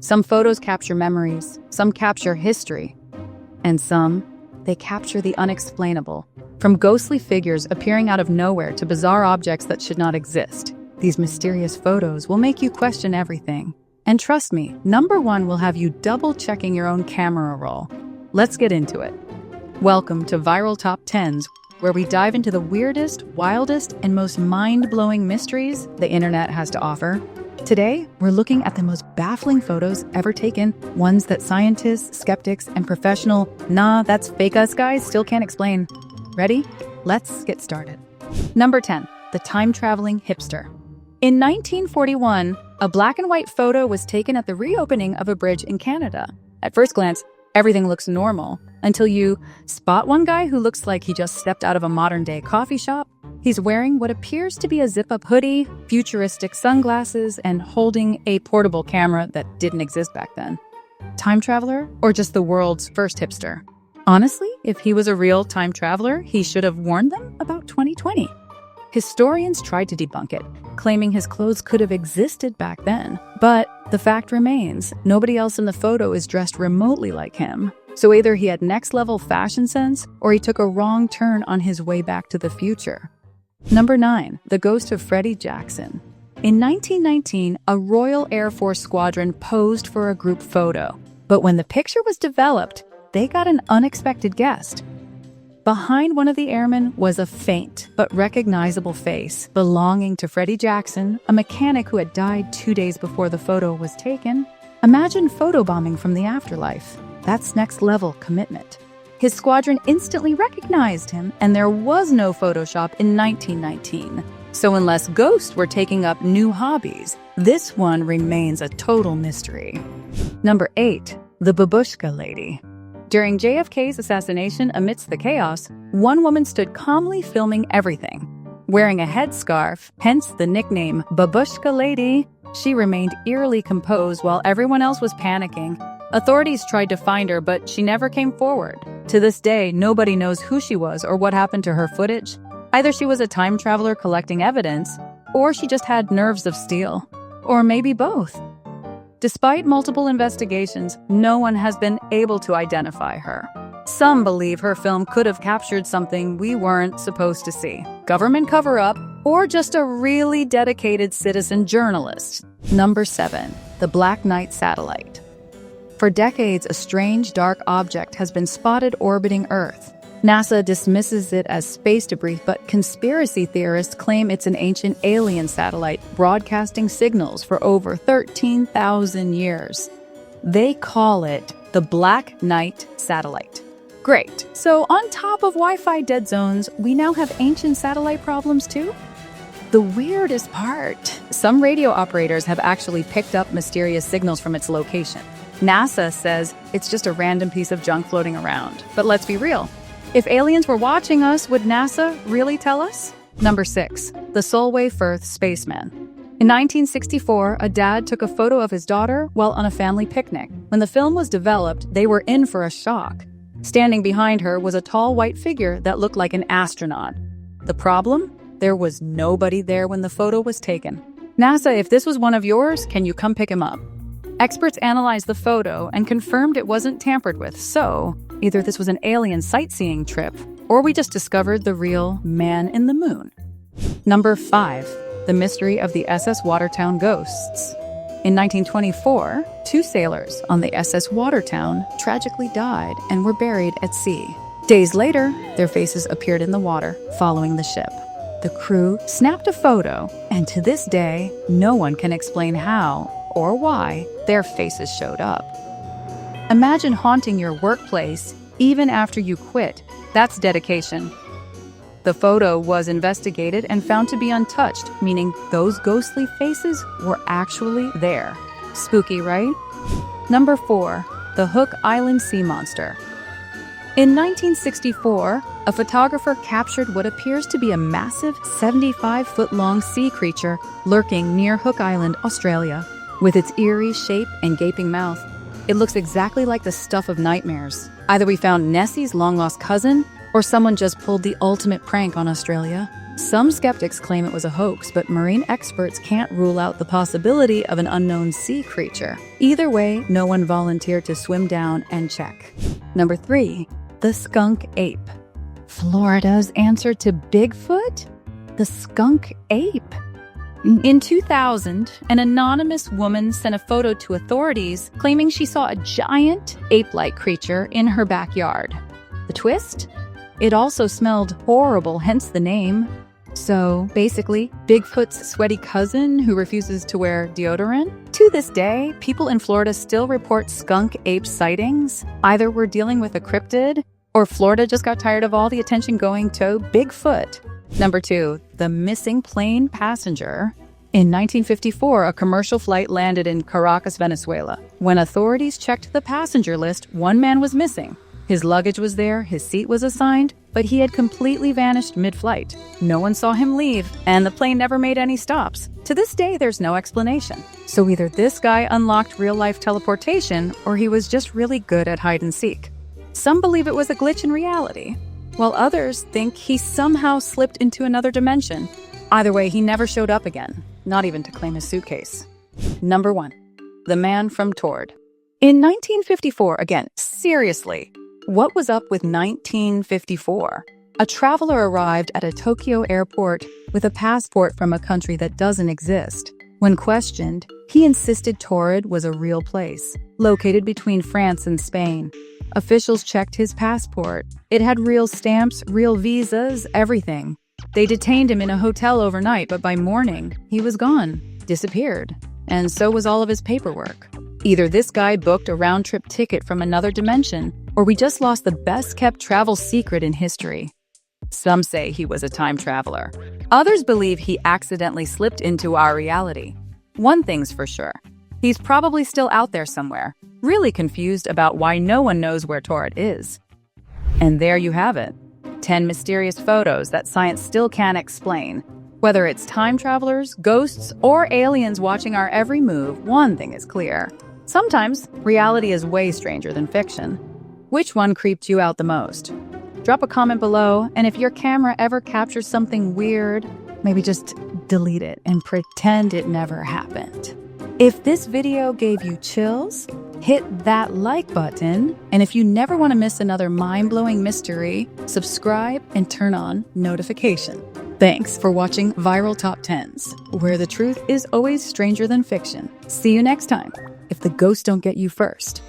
Some photos capture memories, some capture history, and some, they capture the unexplainable. From ghostly figures appearing out of nowhere to bizarre objects that should not exist, these mysterious photos will make you question everything. And trust me, number one will have you double-checking your own camera roll. Let's get into it. Welcome to Viral Top 10s, where we dive into the weirdest, wildest, and most mind-blowing mysteries the internet has to offer. Today, we're looking at the most baffling photos ever taken, ones that scientists, skeptics, and professional, nah, that's fake us guys still can't explain. Ready? Let's get started. Number 10, the time-traveling hipster. In 1941, a black and white photo was taken at the reopening of a bridge in Canada. At first glance, everything looks normal, until you spot one guy who looks like he just stepped out of a modern-day coffee shop. He's wearing what appears to be a zip-up hoodie, futuristic sunglasses, and holding a portable camera that didn't exist back then. Time traveler, or just the world's first hipster? Honestly, if he was a real time traveler, he should have warned them about 2020. Historians tried to debunk it, claiming his clothes could have existed back then. But the fact remains, nobody else in the photo is dressed remotely like him. So either he had next-level fashion sense, or he took a wrong turn on his way back to the future. Number 9, the ghost of Freddy Jackson. In 1919, a Royal Air Force squadron posed for a group photo. But when the picture was developed, they got an unexpected guest. Behind one of the airmen was a faint but recognizable face belonging to Freddy Jackson, a mechanic who had died 2 days before the photo was taken. Imagine photobombing from the afterlife. That's next-level commitment. His squadron instantly recognized him, and there was no Photoshop in 1919. So unless ghosts were taking up new hobbies, this one remains a total mystery. Number 8, the Babushka lady. During JFK's assassination amidst the chaos, one woman stood calmly filming everything. Wearing a headscarf, hence the nickname Babushka Lady, she remained eerily composed while everyone else was panicking. Authorities tried to find her, but she never came forward. To this day, nobody knows who she was or what happened to her footage. Either she was a time traveler collecting evidence, or she just had nerves of steel. Or maybe both. Despite multiple investigations, no one has been able to identify her. Some believe her film could have captured something we weren't supposed to see. Government cover-up, or just a really dedicated citizen journalist. Number 7, the Black Knight satellite. For decades, a strange, dark object has been spotted orbiting Earth. NASA dismisses it as space debris, but conspiracy theorists claim it's an ancient alien satellite broadcasting signals for over 13,000 years. They call it the Black Knight satellite. Great. So on top of Wi-Fi dead zones, we now have ancient satellite problems too? The weirdest part, some radio operators have actually picked up mysterious signals from its location. NASA says it's just a random piece of junk floating around. But let's be real. If aliens were watching us, would NASA really tell us? Number 6, the Solway Firth spaceman. In 1964, a dad took a photo of his daughter while on a family picnic. When the film was developed, they were in for a shock. Standing behind her was a tall white figure that looked like an astronaut. The problem? There was nobody there when the photo was taken. NASA, if this was one of yours, can you come pick him up? Experts analyzed the photo and confirmed it wasn't tampered with, so either this was an alien sightseeing trip, or we just discovered the real man in the moon. Number 5, the mystery of the SS Watertown ghosts. In 1924, 2 sailors on the SS Watertown tragically died and were buried at sea. Days later, their faces appeared in the water following the ship. The crew snapped a photo, and to this day, no one can explain how or why their faces showed up. Imagine haunting your workplace even after you quit. That's dedication. The photo was investigated and found to be untouched, meaning those ghostly faces were actually there. Spooky, right? Number 4, the Hook Island sea monster. In 1964, a photographer captured what appears to be a massive 75-foot-long sea creature lurking near Hook Island, Australia. With its eerie shape and gaping mouth, it looks exactly like the stuff of nightmares. Either we found Nessie's long-lost cousin, or someone just pulled the ultimate prank on Australia. Some skeptics claim it was a hoax, but marine experts can't rule out the possibility of an unknown sea creature. Either way, no one volunteered to swim down and check. Number 3. The skunk ape. Florida's answer to Bigfoot? The skunk ape. In 2000, an anonymous woman sent a photo to authorities claiming she saw a giant ape-like creature in her backyard. The twist? It also smelled horrible, hence the name. So, basically, Bigfoot's sweaty cousin who refuses to wear deodorant? To this day, people in Florida still report skunk ape sightings. Either we're dealing with a cryptid, or Florida just got tired of all the attention going to Bigfoot. Number 2, the missing plane passenger. In 1954, a commercial flight landed in Caracas, Venezuela. When authorities checked the passenger list, one man was missing. His luggage was there, his seat was assigned, but he had completely vanished mid-flight. No one saw him leave, and the plane never made any stops. To this day, there's no explanation. So either this guy unlocked real-life teleportation, or he was just really good at hide-and-seek. Some believe it was a glitch in reality, while others think he somehow slipped into another dimension. Either way, he never showed up again, not even to claim his suitcase. Number 1. The man from Taured. In 1954, again, seriously, what was up with 1954? A traveler arrived at a Tokyo airport with a passport from a country that doesn't exist. When questioned, he insisted Taured was a real place, located between France and Spain. Officials checked his passport. It had real stamps, real visas, everything. They detained him in a hotel overnight, but by morning, he was gone, disappeared. And so was all of his paperwork. Either this guy booked a round-trip ticket from another dimension, or we just lost the best-kept travel secret in history. Some say he was a time traveler. Others believe he accidentally slipped into our reality. One thing's for sure. He's probably still out there somewhere, really confused about why no one knows where Taured is. And there you have it. 10 mysterious photos that science still can't explain. Whether it's time travelers, ghosts, or aliens watching our every move, one thing is clear. Sometimes, reality is way stranger than fiction. Which one creeped you out the most? Drop a comment below, and if your camera ever captures something weird, maybe just delete it and pretend it never happened. If this video gave you chills, hit that like button, and if you never want to miss another mind-blowing mystery, subscribe and turn on notification. Thanks for watching Viral Top 10s, where the truth is always stranger than fiction. See you next time, if the ghosts don't get you first.